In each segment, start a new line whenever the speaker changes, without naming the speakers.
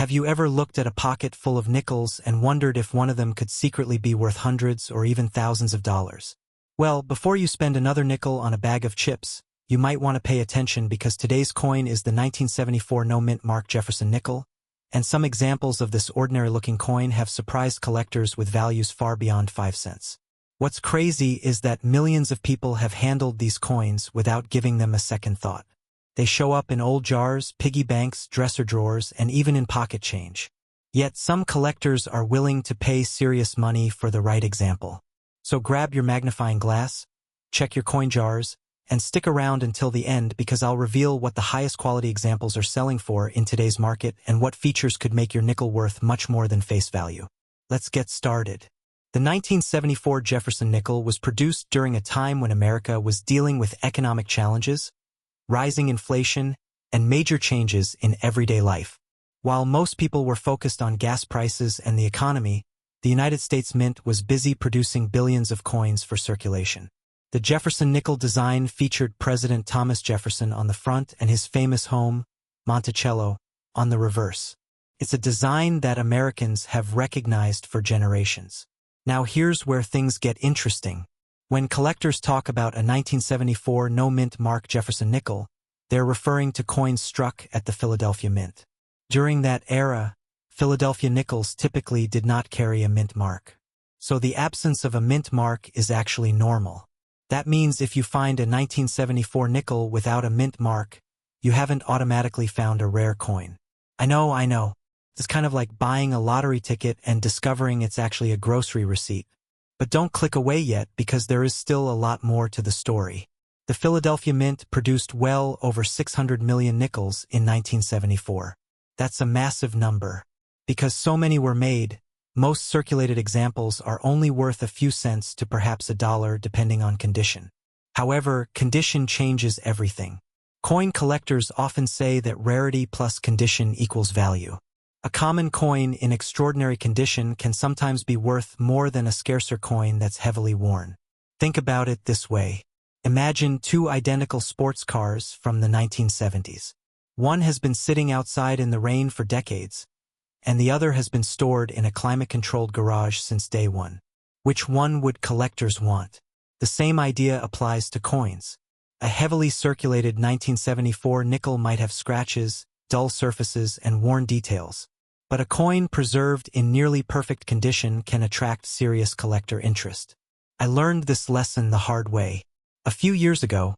Have you ever looked at a pocket full of nickels and wondered if one of them could secretly be worth hundreds or even thousands of dollars? Well, before you spend another nickel on a bag of chips, you might want to pay attention because today's coin is the 1974 no-mint mark Jefferson Nickel, and some examples of this ordinary-looking coin have surprised collectors with values far beyond 5 cents. What's crazy is that millions of people have handled these coins without giving them a second thought. They show up in old jars, piggy banks, dresser drawers, and even in pocket change. Yet some collectors are willing to pay serious money for the right example. So grab your magnifying glass, check your coin jars, and stick around until the end because I'll reveal what the highest quality examples are selling for in today's market and what features could make your nickel worth much more than face value. Let's get started. The 1974 Jefferson Nickel was produced during a time when America was dealing with economic challenges, rising inflation, and major changes in everyday life. While most people were focused on gas prices and the economy, the United States Mint was busy producing billions of coins for circulation. The Jefferson Nickel design featured President Thomas Jefferson on the front and his famous home, Monticello, on the reverse. It's a design that Americans have recognized for generations. Now here's where things get interesting. When collectors talk about a 1974 no-mint mark Jefferson Nickel, they're referring to coins struck at the Philadelphia Mint. During that era, Philadelphia nickels typically did not carry a mint mark. So the absence of a mint mark is actually normal. That means if you find a 1974 nickel without a mint mark, you haven't automatically found a rare coin. I know. It's kind of like buying a lottery ticket and discovering it's actually a grocery receipt. But don't click away yet because there is still a lot more to the story. The Philadelphia Mint produced well over 600 million nickels in 1974. That's a massive number. Because so many were made, most circulated examples are only worth a few cents to perhaps $1 depending on condition. However, condition changes everything. Coin collectors often say that rarity plus condition equals value. A common coin in extraordinary condition can sometimes be worth more than a scarcer coin that's heavily worn. Think about it this way. Imagine two identical sports cars from the 1970s. One has been sitting outside in the rain for decades, and the other has been stored in a climate-controlled garage since day one. Which one would collectors want? The same idea applies to coins. A heavily circulated 1974 nickel might have scratches, dull surfaces, and worn details. But a coin preserved in nearly perfect condition can attract serious collector interest. I learned this lesson the hard way. A few years ago,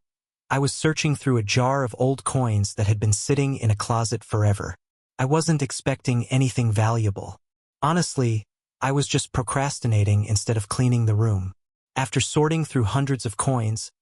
I was searching through a jar of old coins that had been sitting in a closet forever. I wasn't expecting anything valuable. Honestly, I was just procrastinating instead of cleaning the room. After sorting through hundreds of coins,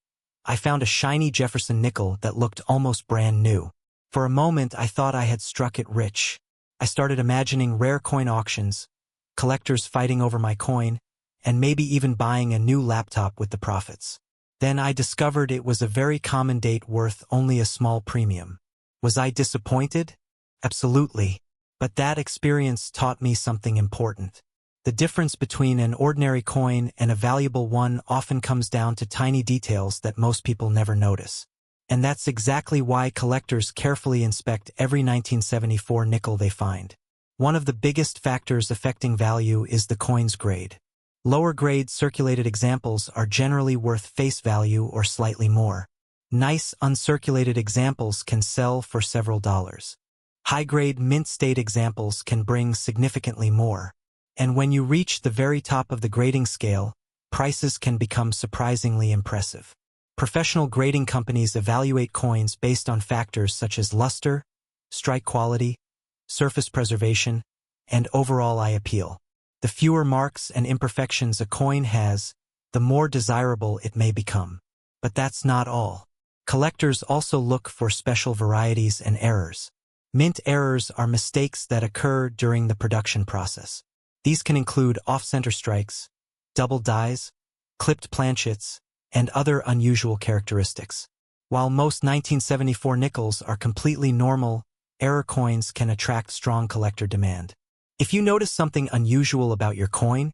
I found a shiny Jefferson nickel that looked almost brand new. For a moment, I thought I had struck it rich. I started imagining rare coin auctions, collectors fighting over my coin, and maybe even buying a new laptop with the profits. Then I discovered it was a very common date worth only a small premium. Was I disappointed? Absolutely. But that experience taught me something important. The difference between an ordinary coin and a valuable one often comes down to tiny details that most people never notice. And that's exactly why collectors carefully inspect every 1974 nickel they find. One of the biggest factors affecting value is the coin's grade. Lower grade circulated examples are generally worth face value or slightly more. Nice uncirculated examples can sell for several dollars. High-grade mint-state examples can bring significantly more. And when you reach the very top of the grading scale, prices can become surprisingly impressive. Professional grading companies evaluate coins based on factors such as luster, strike quality, surface preservation, and overall eye appeal. The fewer marks and imperfections a coin has, the more desirable it may become. But that's not all. Collectors also look for special varieties and errors. Mint errors are mistakes that occur during the production process. These can include off-center strikes, double dies, clipped planchets, and other unusual characteristics. While most 1974 nickels are completely normal, error coins can attract strong collector demand. If you notice something unusual about your coin,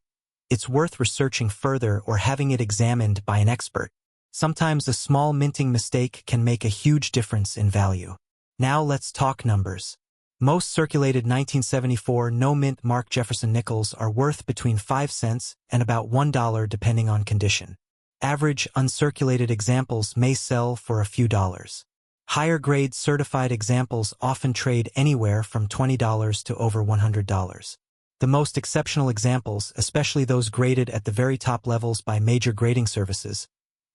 it's worth researching further or having it examined by an expert. Sometimes a small minting mistake can make a huge difference in value. Now let's talk numbers. Most circulated 1974 no-mint mark Jefferson Nickels are worth between 5 cents and about $1 depending on condition. Average uncirculated examples may sell for a few dollars. Higher-grade certified examples often trade anywhere from $20 to over $100. The most exceptional examples, especially those graded at the very top levels by major grading services,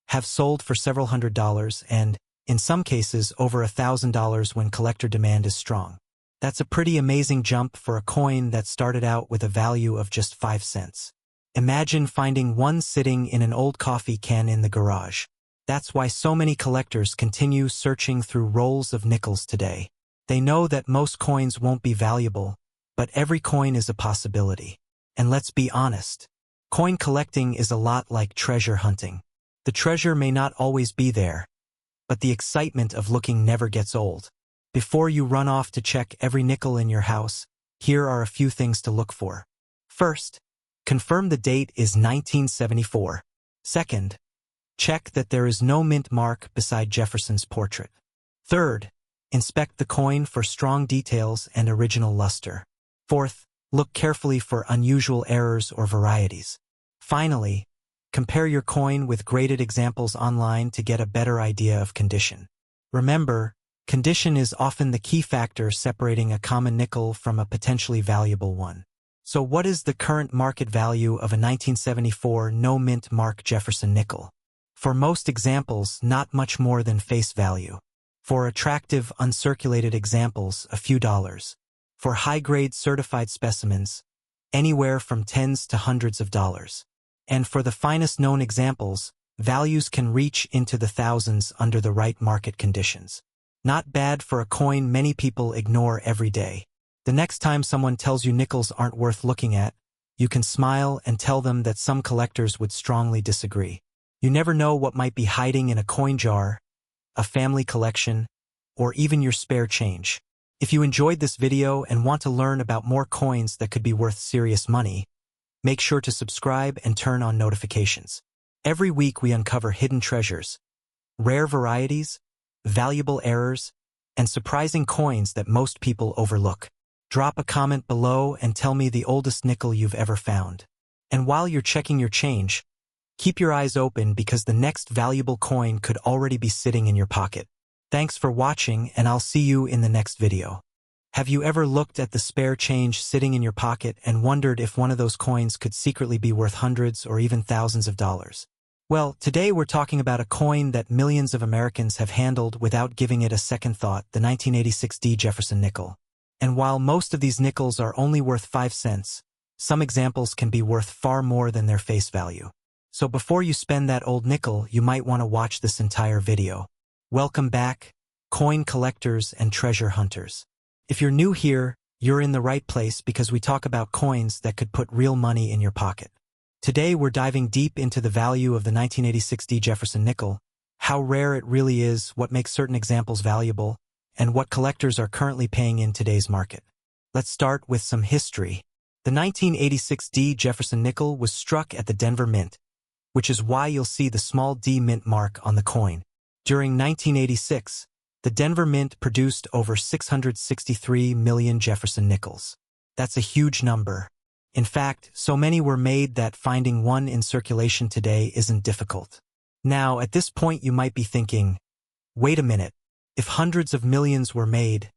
have sold for several $100s and, in some cases, over $1,000 when collector demand is strong. That's a pretty amazing jump for a coin that started out with a value of just 5 cents. Imagine finding one sitting in an old coffee can in the garage. That's why so many collectors continue searching through rolls of nickels today. They know that most coins won't be valuable, but every coin is a possibility. And let's be honest, coin collecting is a lot like treasure hunting. The treasure may not always be there, but the excitement of looking never gets old. Before you run off to check every nickel in your house, here are a few things to look for. First, confirm the date is 1974. Second, check that there is no mint mark beside Jefferson's portrait. Third, inspect the coin for strong details and original luster. Fourth, look carefully for unusual errors or varieties. Finally, compare your coin with graded examples online to get a better idea of condition. Remember, condition is often the key factor separating a common nickel from a potentially valuable one. So what is the current market value of a 1974 no-mint mark Jefferson nickel? For most examples, not much more than face value. For attractive, uncirculated examples, a few dollars. For high-grade certified specimens, anywhere from tens to hundreds of dollars. And for the finest known examples, values can reach into the thousands under the right market conditions. Not bad for a coin many people ignore every day. The next time someone tells you nickels aren't worth looking at, you can smile and tell them that some collectors would strongly disagree. You never know what might be hiding in a coin jar, a family collection, or even your spare change. If you enjoyed this video and want to learn about more coins that could be worth serious money, make sure to subscribe and turn on notifications. Every week we uncover hidden treasures, rare varieties, valuable errors, and surprising coins that most people overlook. Drop a comment below and tell me the oldest nickel you've ever found. And while you're checking your change, keep your eyes open because the next valuable coin could already be sitting in your pocket. Thanks for watching, and I'll see you in the next video. Have you ever looked at the spare change sitting in your pocket and wondered if one of those coins could secretly be worth hundreds or even thousands of dollars? Well, today we're talking about a coin that millions of Americans have handled without giving it a second thought, the 1986 Jefferson Nickel. And while most of these nickels are only worth 5 cents, some examples can be worth far more than their face value. So before you spend that old nickel, you might want to watch this entire video. Welcome back, coin collectors and treasure hunters. If you're new here, you're in the right place because we talk about coins that could put real money in your pocket. Today we're diving deep into the value of the 1986 Jefferson Nickel, how rare it really is, what makes certain examples valuable, and what collectors are currently paying in today's market. Let's start with some history. The 1986 Jefferson Nickel was struck at the Denver Mint, which is why you'll see the small D mint mark on the coin. During 1986, the Denver Mint produced over 663 million Jefferson Nickels. That's a huge number. In fact, so many were made that finding one in circulation today isn't difficult. Now, at this point you might be thinking, wait a minute, if hundreds of millions were made,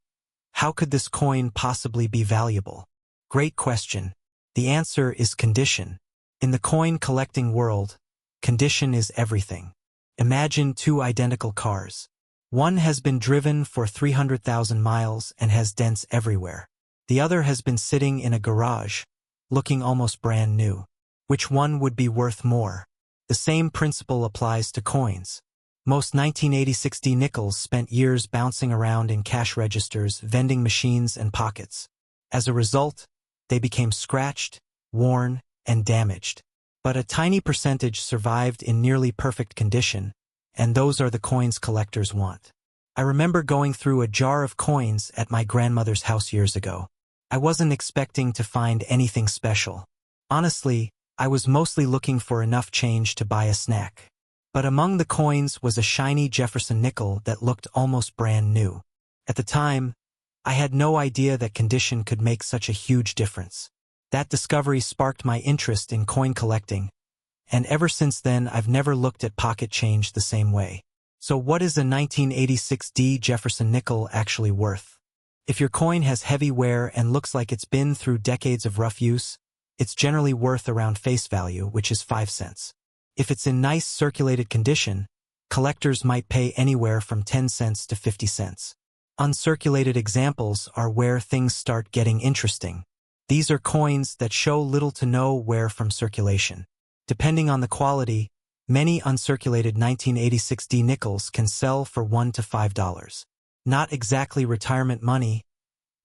how could this coin possibly be valuable? Great question. The answer is condition. In the coin collecting world, condition is everything. Imagine two identical cars. One has been driven for 300,000 miles and has dents everywhere. The other has been sitting in a garage, looking almost brand new. Which one would be worth more? The same principle applies to coins. Most 1986 nickels spent years bouncing around in cash registers, vending machines, and pockets. As a result, they became scratched, worn, and damaged. But a tiny percentage survived in nearly perfect condition, and those are the coins collectors want. I remember going through a jar of coins at my grandmother's house years ago. I wasn't expecting to find anything special. Honestly, I was mostly looking for enough change to buy a snack. But among the coins was a shiny Jefferson nickel that looked almost brand new. At the time, I had no idea that condition could make such a huge difference. That discovery sparked my interest in coin collecting, and ever since then I've never looked at pocket change the same way. So what is a 1986D Jefferson Nickel actually worth? If your coin has heavy wear and looks like it's been through decades of rough use, it's generally worth around face value, which is 5 cents. If it's in nice circulated condition, collectors might pay anywhere from 10 cents to 50 cents. Uncirculated examples are where things start getting interesting. These are coins that show little to no wear from circulation. Depending on the quality, many uncirculated 1986D nickels can sell for $1 to $5. Not exactly retirement money,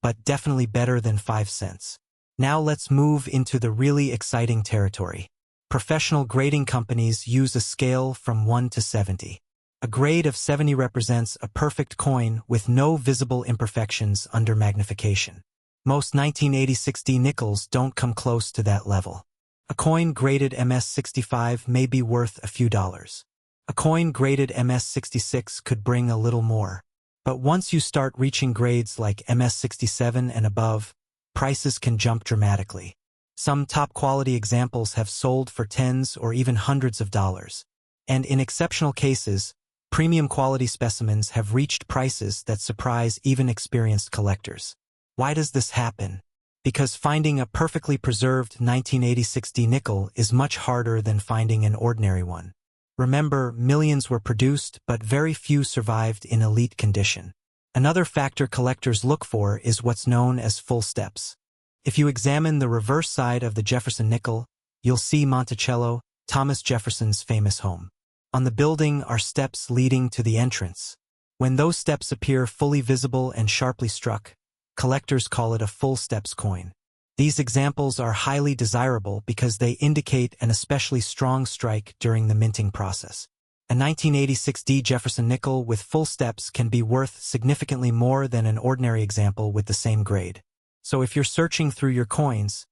but definitely better than 5 cents. Now let's move into the really exciting territory. Professional grading companies use a scale from 1 to 70. A grade of 70 represents a perfect coin with no visible imperfections under magnification. Most 1986D nickels don't come close to that level. A coin graded MS65 may be worth a few dollars. A coin graded MS66 could bring a little more. But once you start reaching grades like MS67 and above, prices can jump dramatically. Some top-quality examples have sold for tens or even hundreds of dollars. And in exceptional cases, premium quality specimens have reached prices that surprise even experienced collectors. Why does this happen? Because finding a perfectly preserved 1986D nickel is much harder than finding an ordinary one. Remember, millions were produced, but very few survived in elite condition. Another factor collectors look for is what's known as full steps. If you examine the reverse side of the Jefferson Nickel, you'll see Monticello, Thomas Jefferson's famous home. On the building are steps leading to the entrance. When those steps appear fully visible and sharply struck, collectors call it a full steps coin. These examples are highly desirable because they indicate an especially strong strike during the minting process. A 1986D Jefferson Nickel with full steps can be worth significantly more than an ordinary example with the same grade. So if you're searching through your coins,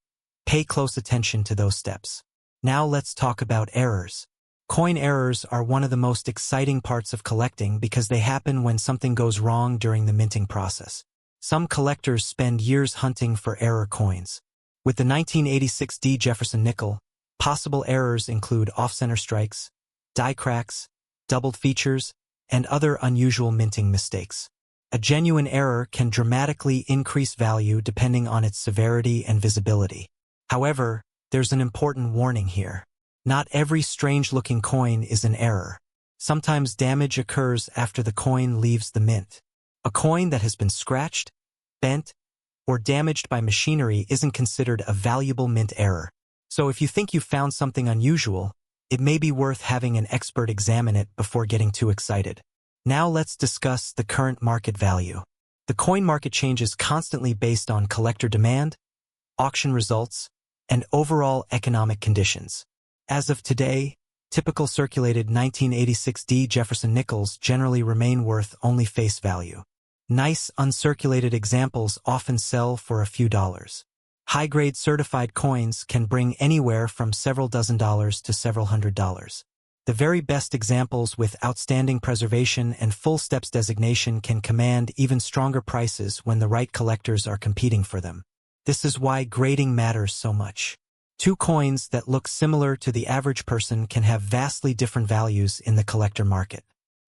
pay close attention to those steps. Now let's talk about errors. Coin errors are one of the most exciting parts of collecting because they happen when something goes wrong during the minting process. Some collectors spend years hunting for error coins. With the 1986D Jefferson Nickel, possible errors include off-center strikes, die cracks, doubled features, and other unusual minting mistakes. A genuine error can dramatically increase value depending on its severity and visibility. However, there's an important warning here. Not every strange-looking coin is an error. Sometimes damage occurs after the coin leaves the mint. A coin that has been scratched, bent, or damaged by machinery isn't considered a valuable mint error. So if you think you've found something unusual, it may be worth having an expert examine it before getting too excited. Now let's discuss the current market value. The coin market changes constantly based on collector demand, auction results, and overall economic conditions. As of today, typical circulated 1986D Jefferson nickels generally remain worth only face value. Nice uncirculated examples often sell for a few dollars. High-grade certified coins can bring anywhere from several dozen dollars to several $100s. The very best examples with outstanding preservation and full steps designation can command even stronger prices when the right collectors are competing for them. This is why grading matters so much. Two coins that look similar to the average person can have vastly different values in the collector market.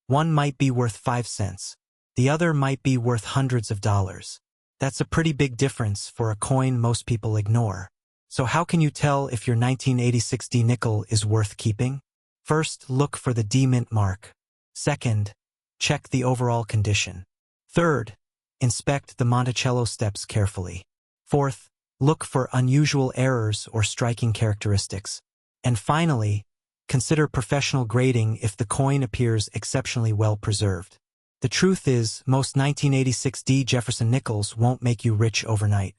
One might be worth 5 cents. The other might be worth hundreds of dollars. That's a pretty big difference for a coin most people ignore. So how can you tell if your 1986D nickel is worth keeping? First, look for the D mint mark. Second, check the overall condition. Third, inspect the Monticello steps carefully. Fourth, look for unusual errors or striking characteristics. And finally, consider professional grading if the coin appears exceptionally well preserved. The truth is, most 1986D Jefferson nickels won't make you rich overnight.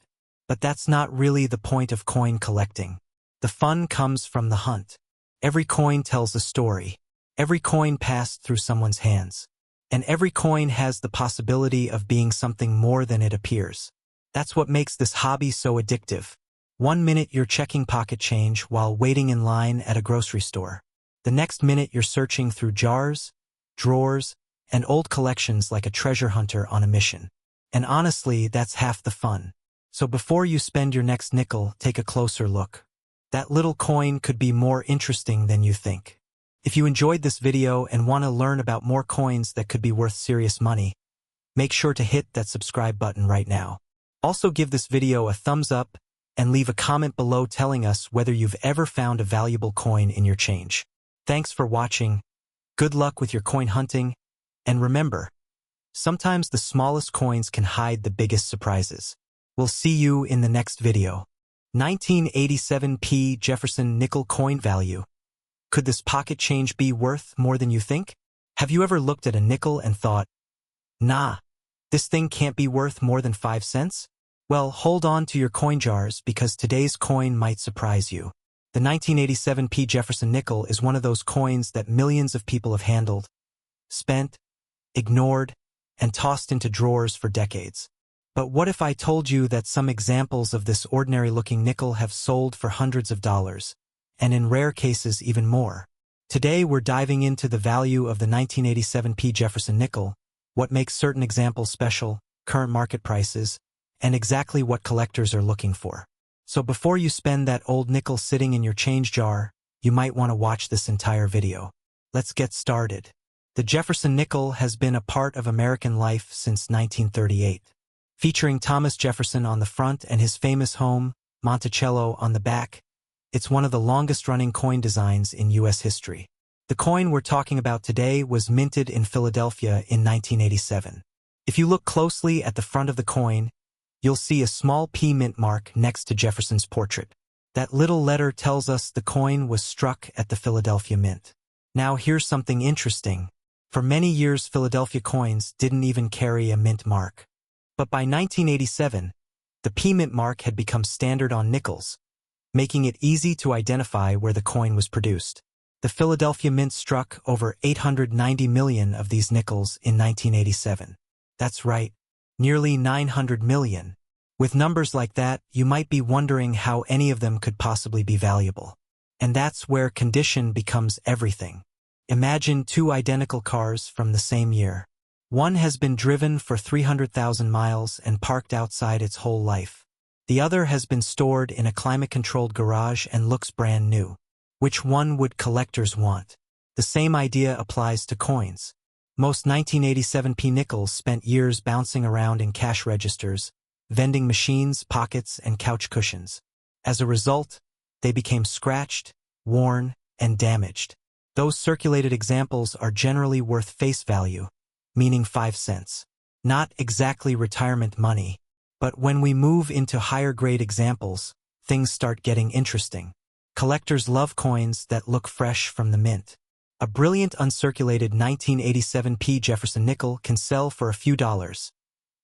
But that's not really the point of coin collecting. The fun comes from the hunt. Every coin tells a story. Every coin passed through someone's hands. And every coin has the possibility of being something more than it appears. That's what makes this hobby so addictive. 1 minute you're checking pocket change while waiting in line at a grocery store. The next minute you're searching through jars, drawers, and old collections like a treasure hunter on a mission. And honestly, that's half the fun. So before you spend your next nickel, take a closer look. That little coin could be more interesting than you think. If you enjoyed this video and want to learn about more coins that could be worth serious money, make sure to hit that subscribe button right now. Also give this video a thumbs up and leave a comment below telling us whether you've ever found a valuable coin in your change. Thanks for watching. Good luck with your coin hunting. And remember, sometimes the smallest coins can hide the biggest surprises. We'll see you in the next video. 1987p Jefferson Nickel coin value. Could this pocket change be worth more than you think? Have you ever looked at a nickel and thought, nah, this thing can't be worth more than 5 cents? Well, hold on to your coin jars because today's coin might surprise you. The 1987p Jefferson Nickel is one of those coins that millions of people have handled, spent, ignored, and tossed into drawers for decades. But what if I told you that some examples of this ordinary-looking nickel have sold for hundreds of dollars, and in rare cases even more? Today we're diving into the value of the 1987p Jefferson Nickel, what makes certain examples special, current market prices, and exactly what collectors are looking for. So before you spend that old nickel sitting in your change jar, you might want to watch this entire video. Let's get started. The Jefferson Nickel has been a part of American life since 1938. Featuring Thomas Jefferson on the front and his famous home, Monticello, on the back, it's one of the longest-running coin designs in U.S. history. The coin we're talking about today was minted in Philadelphia in 1987. If you look closely at the front of the coin, you'll see a small P mint mark next to Jefferson's portrait. That little letter tells us the coin was struck at the Philadelphia Mint. Now here's something interesting. For many years, Philadelphia coins didn't even carry a mint mark. But by 1987, the P mint mark had become standard on nickels, making it easy to identify where the coin was produced. The Philadelphia Mint struck over 890 million of these nickels in 1987. That's right, nearly 900 million. With numbers like that, you might be wondering how any of them could possibly be valuable. And that's where condition becomes everything. Imagine two identical cars from the same year. One has been driven for 300,000 miles and parked outside its whole life. The other has been stored in a climate-controlled garage and looks brand new. Which one would collectors want? The same idea applies to coins. Most 1987p nickels spent years bouncing around in cash registers, vending machines, pockets, and couch cushions. As a result, they became scratched, worn, and damaged. Those circulated examples are generally worth face value, meaning 5 cents. Not exactly retirement money, but when we move into higher-grade examples, things start getting interesting. Collectors love coins that look fresh from the mint. A brilliant uncirculated 1987p Jefferson Nickel can sell for a few dollars,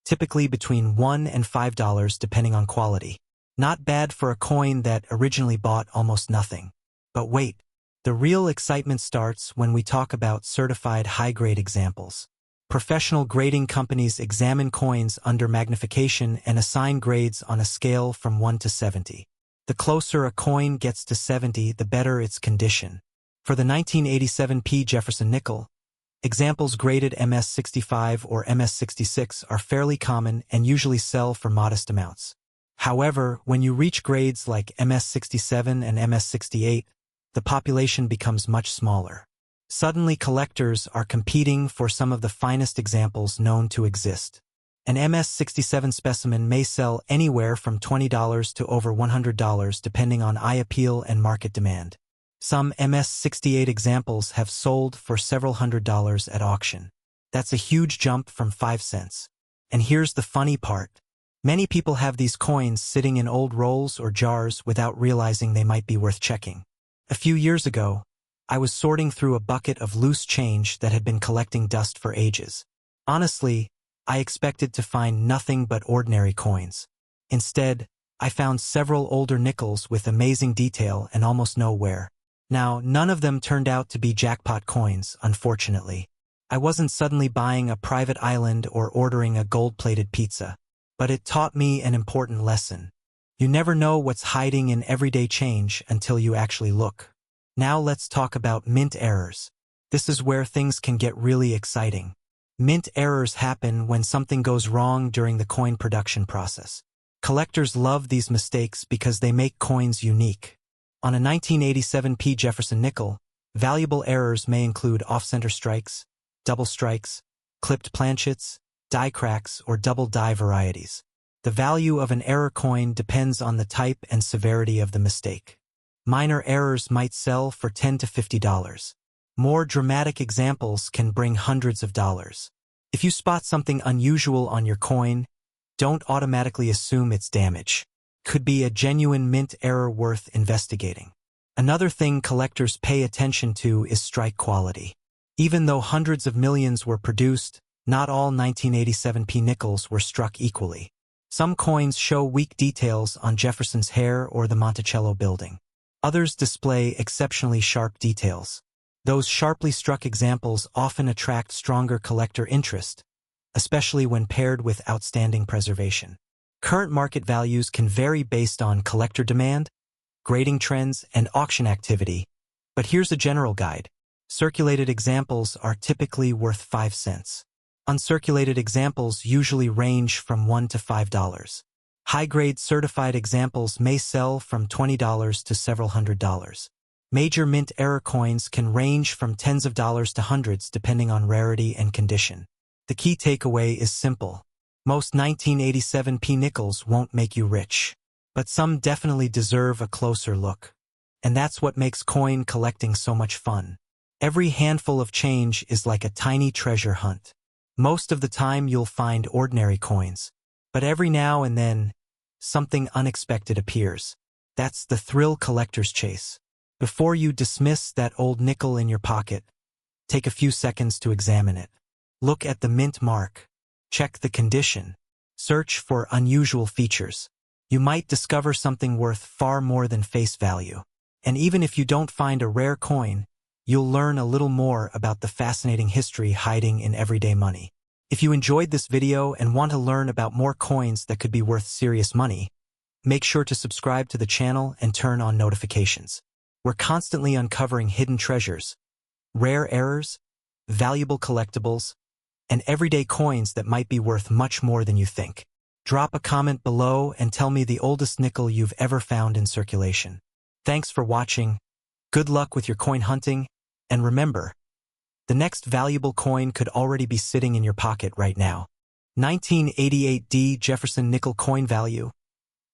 typically between $1 and $5 depending on quality. Not bad for a coin that originally bought almost nothing. But wait, the real excitement starts when we talk about certified high-grade examples. Professional grading companies examine coins under magnification and assign grades on a scale from 1 to 70. The closer a coin gets to 70, the better its condition. For the 1987p Jefferson Nickel, examples graded MS65 or MS66 are fairly common and usually sell for modest amounts. However, when you reach grades like MS67 and MS68, the population becomes much smaller. Suddenly, collectors are competing for some of the finest examples known to exist. An MS67 specimen may sell anywhere from $20 to over $100 depending on eye appeal and market demand. Some MS68 examples have sold for several $100s at auction. That's a huge jump from 5 cents. And here's the funny part. Many people have these coins sitting in old rolls or jars without realizing they might be worth checking. A few years ago, I was sorting through a bucket of loose change that had been collecting dust for ages. Honestly, I expected to find nothing but ordinary coins. Instead, I found several older nickels with amazing detail and almost no wear. Now, none of them turned out to be jackpot coins, unfortunately. I wasn't suddenly buying a private island or ordering a gold-plated pizza. But it taught me an important lesson. You never know what's hiding in everyday change until you actually look. Now let's talk about mint errors. This is where things can get really exciting. Mint errors happen when something goes wrong during the coin production process. Collectors love these mistakes because they make coins unique. On a 1987 Jefferson Nickel, valuable errors may include off-center strikes, double strikes, clipped planchets, die cracks, or double die varieties. The value of an error coin depends on the type and severity of the mistake. Minor errors might sell for $10 to $50. More dramatic examples can bring hundreds of dollars. If you spot something unusual on your coin, don't automatically assume it's damage. Could be a genuine mint error worth investigating. Another thing collectors pay attention to is strike quality. Even though hundreds of millions were produced, not all 1987 nickels were struck equally. Some coins show weak details on Jefferson's hair or the Monticello building. Others display exceptionally sharp details. Those sharply struck examples often attract stronger collector interest, especially when paired with outstanding preservation. Current market values can vary based on collector demand, grading trends, and auction activity, but here's a general guide. Circulated examples are typically worth 5 cents. Uncirculated examples usually range from $1 to $5. High-grade certified examples may sell from $20 to several $100s. Major mint error coins can range from tens of dollars to hundreds depending on rarity and condition. The key takeaway is simple. Most 1987 nickels won't make you rich, but some definitely deserve a closer look. And that's what makes coin collecting so much fun. Every handful of change is like a tiny treasure hunt. Most of the time you'll find ordinary coins, but every now and then, something unexpected appears. That's the thrill collector's chase. Before you dismiss that old nickel in your pocket, take a few seconds to examine it. Look at the mint mark. Check the condition. Search for unusual features. You might discover something worth far more than face value. And even if you don't find a rare coin, you'll learn a little more about the fascinating history hiding in everyday money. If you enjoyed this video and want to learn about more coins that could be worth serious money, make sure to subscribe to the channel and turn on notifications. We're constantly uncovering hidden treasures, rare errors, valuable collectibles, and everyday coins that might be worth much more than you think. Drop a comment below and tell me the oldest nickel you've ever found in circulation. Thanks for watching, good luck with your coin hunting, and remember, the next valuable coin could already be sitting in your pocket right now. 1988 Jefferson Nickel coin value.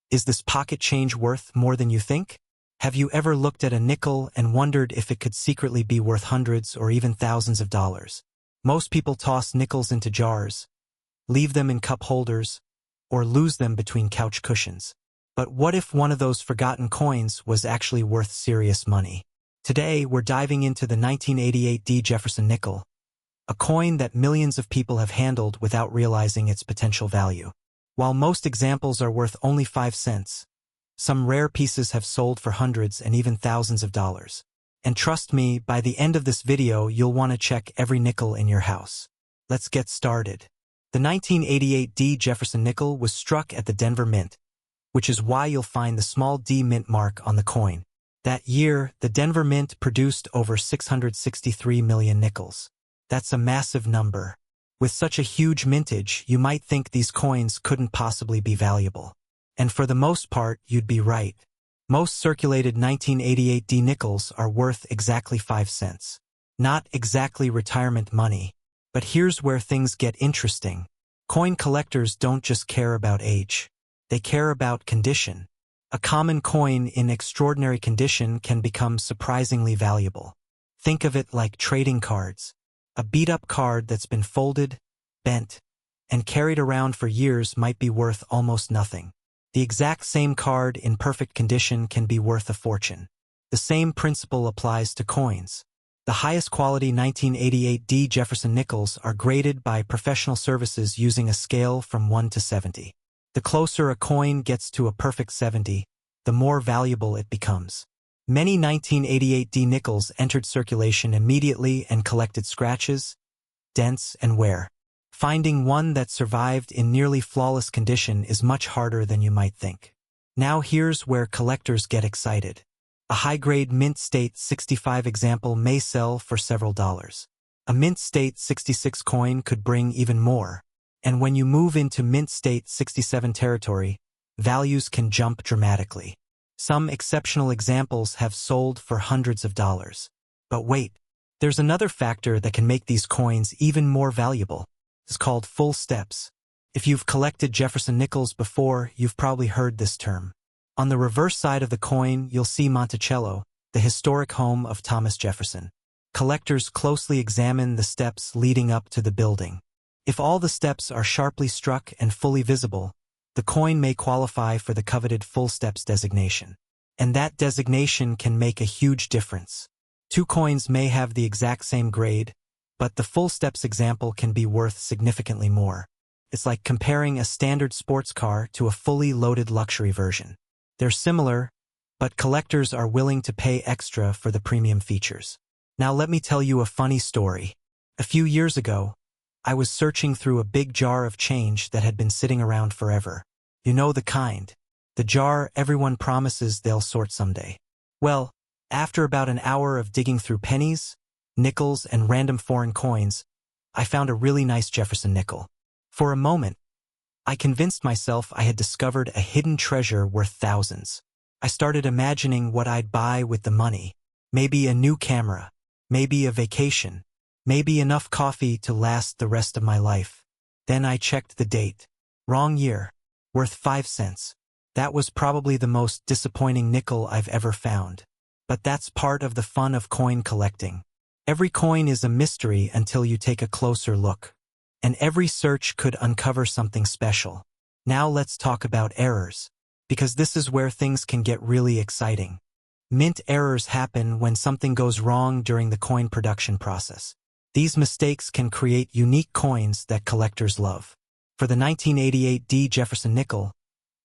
Is this pocket change worth more than you think? Have you ever looked at a nickel and wondered if it could secretly be worth hundreds or even thousands of dollars? Most people toss nickels into jars, leave them in cup holders, or lose them between couch cushions. But what if one of those forgotten coins was actually worth serious money? Today, we're diving into the 1988 Jefferson Nickel, a coin that millions of people have handled without realizing its potential value. While most examples are worth only 5 cents, some rare pieces have sold for hundreds and even thousands of dollars. And trust me, by the end of this video, you'll want to check every nickel in your house. Let's get started. The 1988 Jefferson Nickel was struck at the Denver Mint, which is why you'll find the small D mint mark on the coin. That year, the Denver Mint produced over 663 million nickels. That's a massive number. With such a huge mintage, you might think these coins couldn't possibly be valuable. And for the most part, you'd be right. Most circulated 1988 nickels are worth exactly 5 cents. Not exactly retirement money. But here's where things get interesting. Coin collectors don't just care about age. They care about condition. A common coin in extraordinary condition can become surprisingly valuable. Think of it like trading cards. A beat-up card that's been folded, bent, and carried around for years might be worth almost nothing. The exact same card in perfect condition can be worth a fortune. The same principle applies to coins. The highest quality 1988 Jefferson Nickels are graded by professional services using a scale from 1 to 70. The closer a coin gets to a perfect 70, the more valuable it becomes. Many 1988 nickels entered circulation immediately and collected scratches, dents, and wear. Finding one that survived in nearly flawless condition is much harder than you might think. Now here's where collectors get excited. A high-grade mint state 65 example may sell for several dollars. A mint state 66 coin could bring even more. And when you move into mint state 67 territory, values can jump dramatically. Some exceptional examples have sold for hundreds of dollars. But wait, there's another factor that can make these coins even more valuable. It's called full steps. If you've collected Jefferson Nickels before, you've probably heard this term. On the reverse side of the coin, you'll see Monticello, the historic home of Thomas Jefferson. Collectors closely examine the steps leading up to the building. If all the steps are sharply struck and fully visible, the coin may qualify for the coveted full steps designation. And that designation can make a huge difference. Two coins may have the exact same grade, but the full steps example can be worth significantly more. It's like comparing a standard sports car to a fully loaded luxury version. They're similar, but collectors are willing to pay extra for the premium features. Now let me tell you a funny story. A few years ago, I was searching through a big jar of change that had been sitting around forever. You know the kind. The jar everyone promises they'll sort someday. Well, after about an hour of digging through pennies, nickels, and random foreign coins, I found a really nice Jefferson nickel. For a moment, I convinced myself I had discovered a hidden treasure worth thousands. I started imagining what I'd buy with the money. Maybe a new camera, maybe a vacation, maybe enough coffee to last the rest of my life. Then I checked the date. Wrong year. Worth 5 cents. That was probably the most disappointing nickel I've ever found. But that's part of the fun of coin collecting. Every coin is a mystery until you take a closer look. And every search could uncover something special. Now let's talk about errors. Because this is where things can get really exciting. Mint errors happen when something goes wrong during the coin production process. These mistakes can create unique coins that collectors love. For the 1988 D Jefferson Nickel,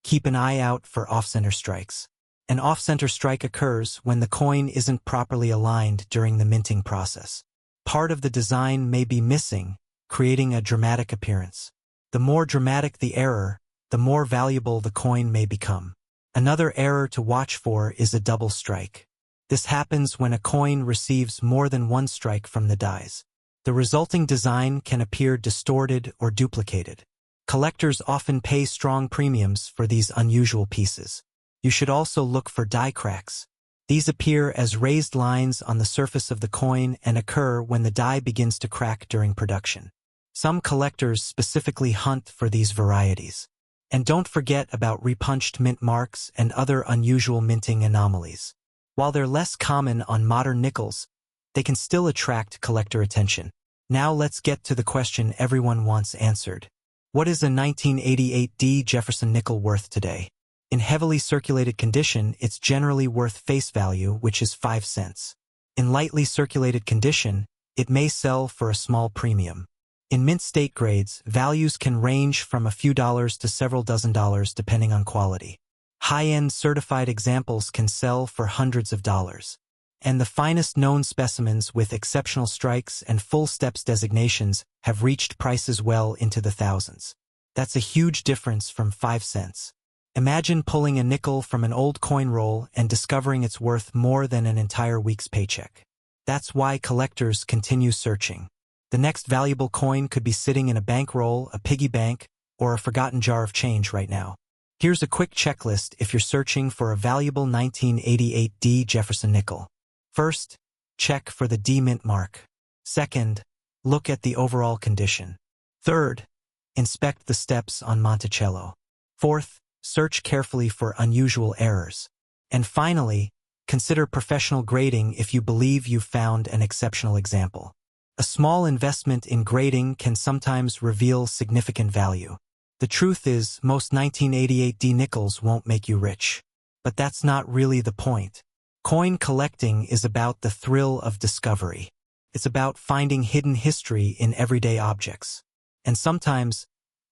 keep an eye out for off-center strikes. An off-center strike occurs when the coin isn't properly aligned during the minting process. Part of the design may be missing, creating a dramatic appearance. The more dramatic the error, the more valuable the coin may become. Another error to watch for is a double strike. This happens when a coin receives more than one strike from the dies. The resulting design can appear distorted or duplicated. Collectors often pay strong premiums for these unusual pieces. You should also look for die cracks. These appear as raised lines on the surface of the coin and occur when the die begins to crack during production. Some collectors specifically hunt for these varieties. And don't forget about repunched mint marks and other unusual minting anomalies. While they're less common on modern nickels, they can still attract collector attention. Now let's get to the question everyone wants answered. What is a 1988 D Jefferson Nickel worth today? In heavily circulated condition, it's generally worth face value, which is 5 cents. In lightly circulated condition, it may sell for a small premium. In mint state grades, values can range from a few dollars to several dozen dollars depending on quality. High-end certified examples can sell for hundreds of dollars. And the finest known specimens with exceptional strikes and full steps designations have reached prices well into the thousands. That's a huge difference from 5 cents. Imagine pulling a nickel from an old coin roll and discovering it's worth more than an entire week's paycheck. That's why collectors continue searching. The next valuable coin could be sitting in a bankroll, a piggy bank, or a forgotten jar of change right now. Here's a quick checklist if you're searching for a valuable 1988 D Jefferson Nickel. First, check for the D mint mark. Second, look at the overall condition. Third, inspect the steps on Monticello. Fourth, search carefully for unusual errors. And finally, consider professional grading if you believe you've found an exceptional example. A small investment in grading can sometimes reveal significant value. The truth is, most 1988 D nickels won't make you rich. But that's not really the point. Coin collecting is about the thrill of discovery. It's about finding hidden history in everyday objects. And sometimes,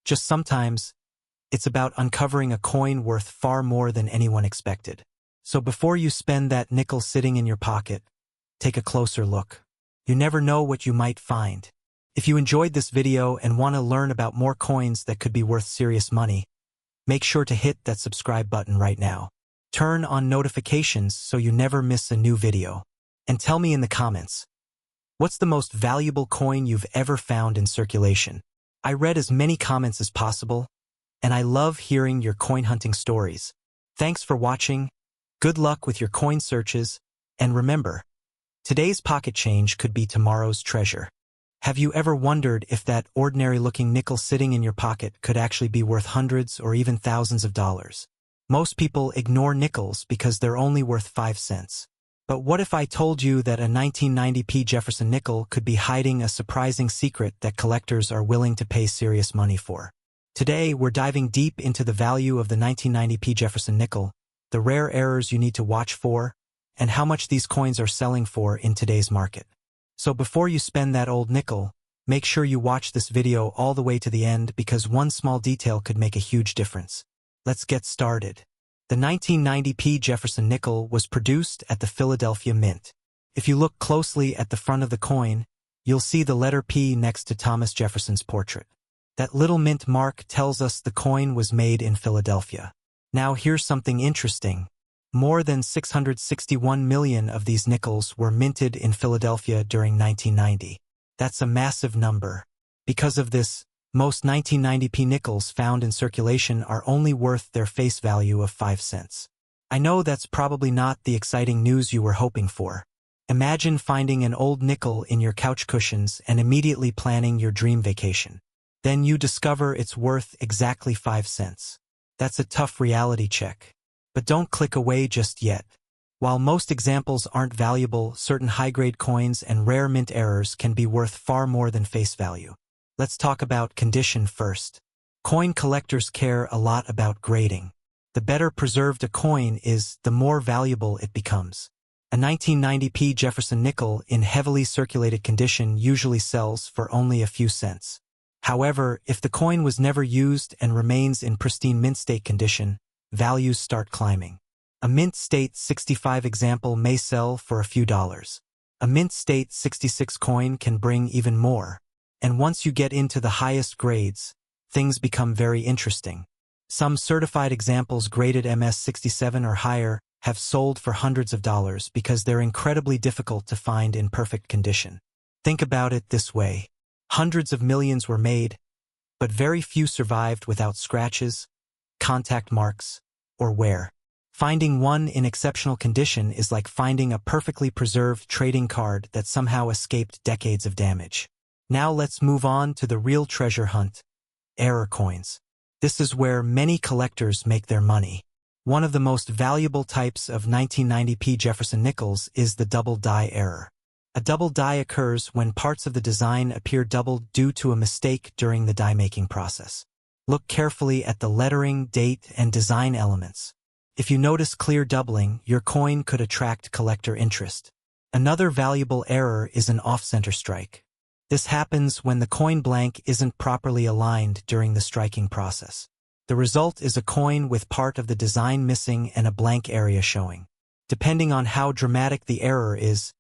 just sometimes, it's about uncovering a coin worth far more than anyone expected. So before you spend that nickel sitting in your pocket, take a closer look. You never know what you might find. If you enjoyed this video and want to learn about more coins that could be worth serious money, make sure to hit that subscribe button right now. Turn on notifications so you never miss a new video. And tell me in the comments, What's the most valuable coin you've ever found in circulation? I read as many comments as possible, and I love hearing your coin hunting stories. Thanks for watching, good luck with your coin searches, and remember, today's pocket change could be tomorrow's treasure. Have you ever wondered if that ordinary-looking nickel sitting in your pocket could actually be worth hundreds or even thousands of dollars? Most people ignore nickels because they're only worth 5 cents. But what if I told you that a 1990p Jefferson nickel could be hiding a surprising secret that collectors are willing to pay serious money for? Today, we're diving deep into the value of the 1990p Jefferson nickel, the rare errors you need to watch for, and how much these coins are selling for in today's market. So before you spend that old nickel, make sure you watch this video all the way to the end because one small detail could make a huge difference. Let's get started. The 1990p Jefferson Nickel was produced at the Philadelphia Mint. If you look closely at the front of the coin, you'll see the letter P next to Thomas Jefferson's portrait. That little mint mark tells us the coin was made in Philadelphia. Now here's something interesting. More than 661 million of these nickels were minted in Philadelphia during 1990. That's a massive number. Because of this, most 1990p nickels found in circulation are only worth their face value of 5 cents. I know that's probably not the exciting news you were hoping for. Imagine finding an old nickel in your couch cushions and immediately planning your dream vacation. Then you discover it's worth exactly 5 cents. That's a tough reality check. But don't click away just yet. While most examples aren't valuable, certain high-grade coins and rare mint errors can be worth far more than face value. Let's talk about condition first. Coin collectors care a lot about grading. The better preserved a coin is, the more valuable it becomes. A 1990p Jefferson nickel in heavily circulated condition usually sells for only a few cents. However, if the coin was never used and remains in pristine mint state condition, values start climbing. A mint state 65 example may sell for a few dollars. A mint state 66 coin can bring even more. And once you get into the highest grades, things become very interesting. Some certified examples graded MS67 or higher have sold for hundreds of dollars because they're incredibly difficult to find in perfect condition. Think about it this way. Hundreds of millions were made, but very few survived without scratches, contact marks, or wear. Finding one in exceptional condition is like finding a perfectly preserved trading card that somehow escaped decades of damage. Now let's move on to the real treasure hunt, error coins. This is where many collectors make their money. One of the most valuable types of 1990p Jefferson nickels is the double die error. A double die occurs when parts of the design appear doubled due to a mistake during the die-making process. Look carefully at the lettering, date, and design elements. If you notice clear doubling, your coin could attract collector interest. Another valuable error is an off-center strike. This happens when the coin blank isn't properly aligned during the striking process. The result is a coin with part of the design missing and a blank area showing. Depending on how dramatic the error is,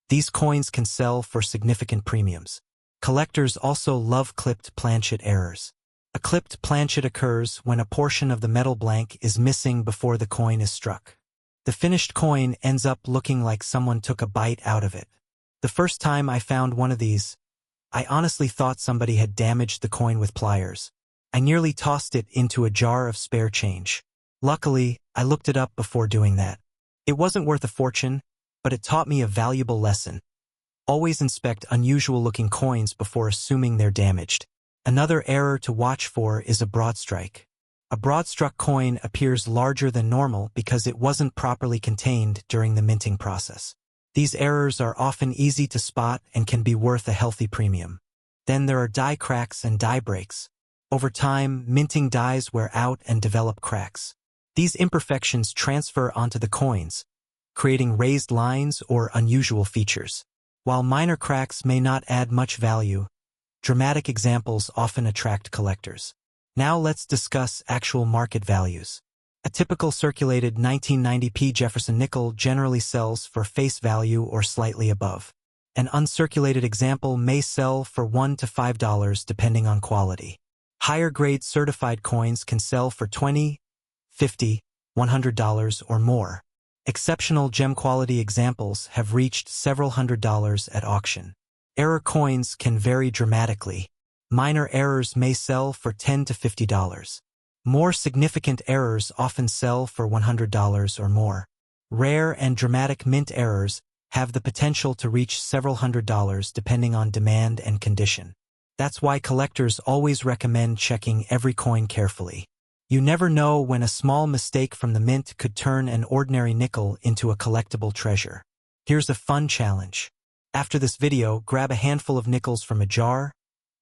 these coins can sell for significant premiums. Collectors also love clipped planchet errors. A clipped planchet occurs when a portion of the metal blank is missing before the coin is struck. The finished coin ends up looking like someone took a bite out of it. The first time I found one of these, I honestly thought somebody had damaged the coin with pliers. I nearly tossed it into a jar of spare change. Luckily, I looked it up before doing that. It wasn't worth a fortune, but it taught me a valuable lesson. Always inspect unusual-looking coins before assuming they're damaged. Another error to watch for is a broad strike. A broad-struck coin appears larger than normal because it wasn't properly contained during the minting process. These errors are often easy to spot and can be worth a healthy premium. Then there are die cracks and die breaks. Over time, minting dies wear out and develop cracks. These imperfections transfer onto the coins, creating raised lines or unusual features. While minor cracks may not add much value, dramatic examples often attract collectors. Now let's discuss actual market values. A typical circulated 1990p Jefferson Nickel generally sells for face value or slightly above. An uncirculated example may sell for $1 to $5 depending on quality. Higher-grade certified coins can sell for $20, $50, $100 or more. Exceptional gem-quality examples have reached several $100s at auction. Error coins can vary dramatically. Minor errors may sell for $10 to $50. More significant errors often sell for $100 or more. Rare and dramatic mint errors have the potential to reach several $100s depending on demand and condition. That's why collectors always recommend checking every coin carefully. You never know when a small mistake from the mint could turn an ordinary nickel into a collectible treasure. Here's a fun challenge. After this video, grab a handful of nickels from a jar,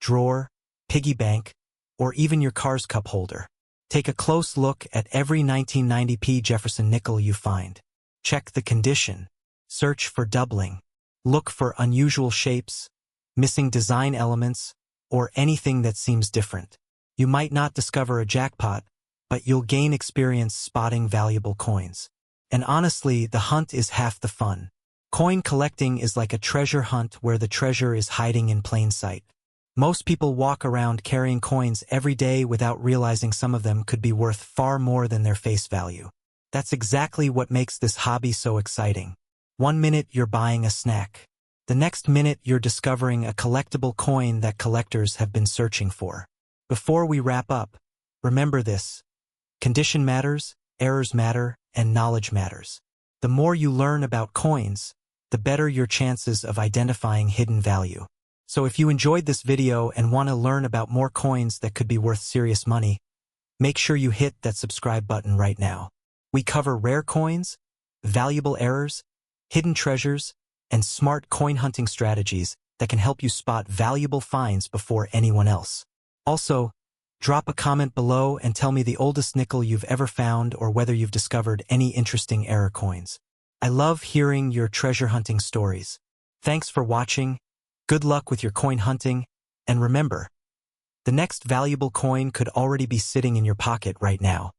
drawer, piggy bank, or even your car's cup holder. Take a close look at every 1990p Jefferson nickel you find. Check the condition. Search for doubling. Look for unusual shapes, missing design elements, or anything that seems different. You might not discover a jackpot, but you'll gain experience spotting valuable coins. And honestly, the hunt is half the fun. Coin collecting is like a treasure hunt where the treasure is hiding in plain sight. Most people walk around carrying coins every day without realizing some of them could be worth far more than their face value. That's exactly what makes this hobby so exciting. One minute you're buying a snack. The next minute you're discovering a collectible coin that collectors have been searching for. Before we wrap up, remember this. Condition matters, errors matter, and knowledge matters. The more you learn about coins, the better your chances of identifying hidden value. So if you enjoyed this video and want to learn about more coins that could be worth serious money, make sure you hit that subscribe button right now. We cover rare coins, valuable errors, hidden treasures, and smart coin hunting strategies that can help you spot valuable finds before anyone else. Also, drop a comment below and tell me the oldest nickel you've ever found or whether you've discovered any interesting error coins. I love hearing your treasure hunting stories. Thanks for watching, good luck with your coin hunting, and remember, the next valuable coin could already be sitting in your pocket right now.